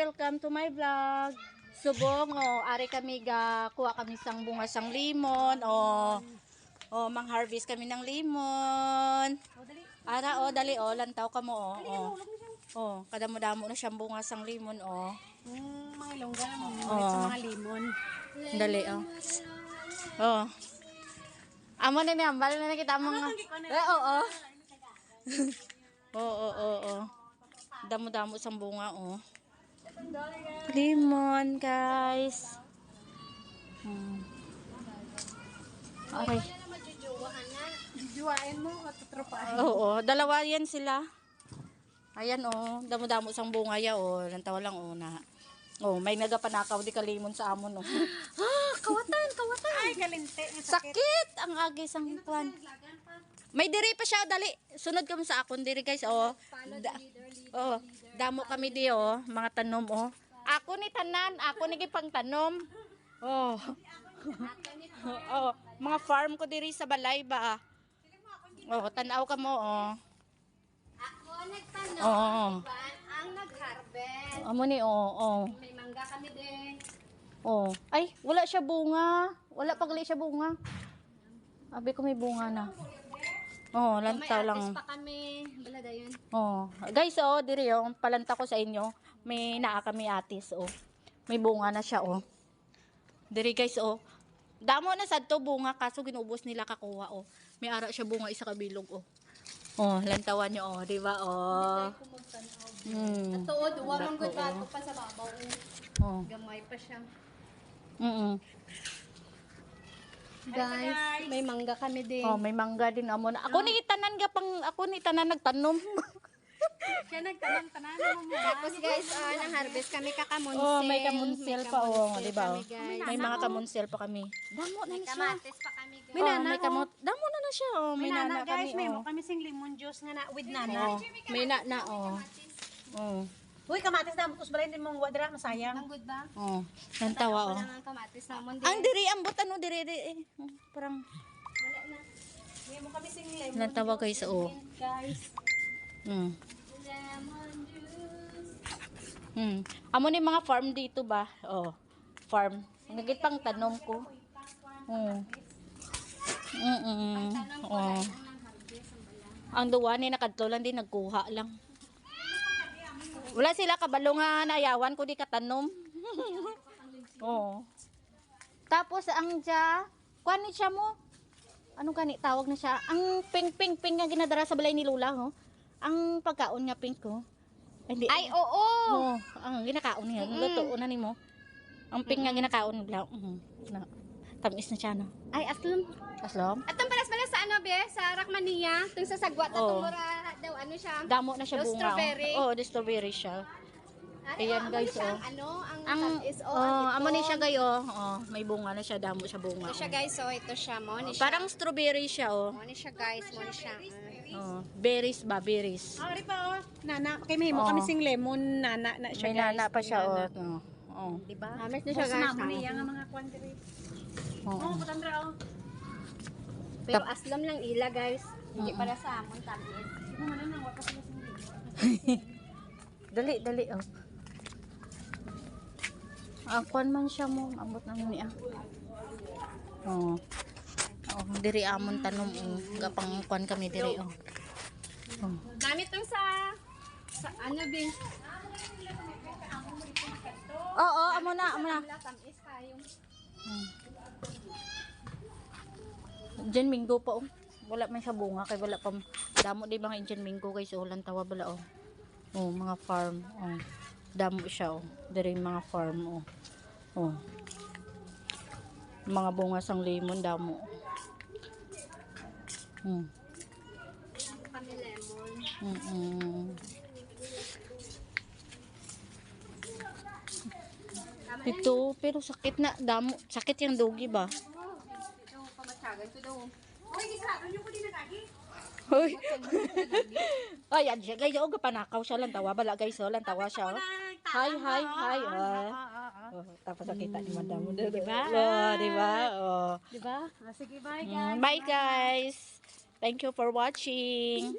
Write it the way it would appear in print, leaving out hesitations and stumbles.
welcome to my vlog. Subong, ari kami kuha kami sang bunga sang limon, mang-harvest kami ng limon. Ara, dali, lantaw ka mo, kadamo-damo na siyang bunga sang limon, Mga longga na sa mga limon. Dali, Amo na niya, bali na kita mga. Oo. Damo-damo sang bunga, Limon, guys. Aray. Jujuwain mo at tutropahin. Oo, dalawa yan sila. Ayan, damo-damo sang bunga ya, lantaw lang, na. May nagapanakaw di ka limon sa amon, Kawatan. Ay, kalinte. Sakit ang agi sang kwan. May diri pa siya, dali. Sunod kami sa akon diri, guys, damo kami di, mga tanom, Ako ni tanan, ako ni gipang tanom. Mga farm ko diri sa balay ba. Tanaw ka mo, Ako nagtanong, ang nag-harvest. Amo ni, May mangga kami din. Ay, wala siya bunga. Wala pagli siya bunga. Abi ko may bunga na. Lantaw May lang. artist pa kami. Balada yun. Guys, diri, palanta ko sa inyo. May naa kami atis, May bunga na siya, Diri, guys, Damo na sad to bunga kaso ginubos nila kakuha, May ara siya bunga isa kabilog, lantawan niyo, di ba, Tuod, wamang good bato pa sa babaw. Gamay pa siya. Guys, may mangga kami din. May mangga din amo na. Ako ni tanan nagtanom. Siya nagtanong-tanan mo. Tapos guys, nang-harvest kami kakamunsel. May kamunsel pa, di ba? May mga May kamunsel pa kami. Damo na na siya. kamatis pa kami guys. May nana, damo na siya, may nana guys, kami, may mo kami sing lemon juice nga na with nana. May nana, Uy, kamatis na mo tus balay din mong wadra masayang. Ang good ba? Nantawa, Wala nga kamatis na mo din. Ang diri ambot diri parang Wala na. May mo kami sing lemon. nantawa guys, Guys. Lemon juice. Amo ni mga farm dito ba? Farm. Nagit pang tanom ko. Ang duwa ni nakadto lang din nagkuha lang. Wala sila kabalo nga naayawan ko di katanom. Tapos ang kuan ni siya mo. Ano gani tawag na siya? Ang pink nga ginadara sa balay ni Lola, Ang pagkaon nga pink ko. Hindi. Ay, oo. Ang ginakaon niya, luto na nimo. Ang pink nga ginakaon nila. Tamis na siya, no. Ay, Aslom. Atong palas sa ano be, sa Rakmania, tung sa sagwa ta mura daw ano siya. Damo na siya The bunga. strawberry. The strawberry siya. Ayan, amo guys, siya, ang is amo ni siya guys, may bunga na siya, damo siya bunga. Ito siya guys, ito siya mo ni siya. Parang strawberry siya, Mo ni siya guys, mo ni siya. Berries ba, berries. Ari pa nana, kay may mo kami sing lemon nana na siya May guys. nana pa siya, Di ba? Amis na siya guys. Mo niya nga mga quantity. Patandra Pero aslam lang ila guys. Hindi para sa amon tamis. Mo man nang wala pa sing Dali, Ang kuan man siya mo, ambot na niya. Diri amon tanom, gapang kuan kami diri, Gamit tong sa ano bing? Amo na. Tamis kayo. Indian Mingo pa, Wala man siya bunga, kay wala pa. Damo di mga Indian Mingo, guys, lantawa bala, mga farm, Damo siya, Diri mga farm, Mga bunga sang lemon, damo. Kami lemon. Ito, pero sakit na, damo. Sakit yung dugi ba? Ito pamatsagan ko daw. Oy, gisado niyo ko din nagagi. Hoy. Ayan siya, guys, gapanakaw siya, lantawa bala, guys, lantawa siya. Hi. Tapos nakita ni madam mo, diba? Diba? Diba? Sige, bye guys. Bye, guys. Thank you for watching.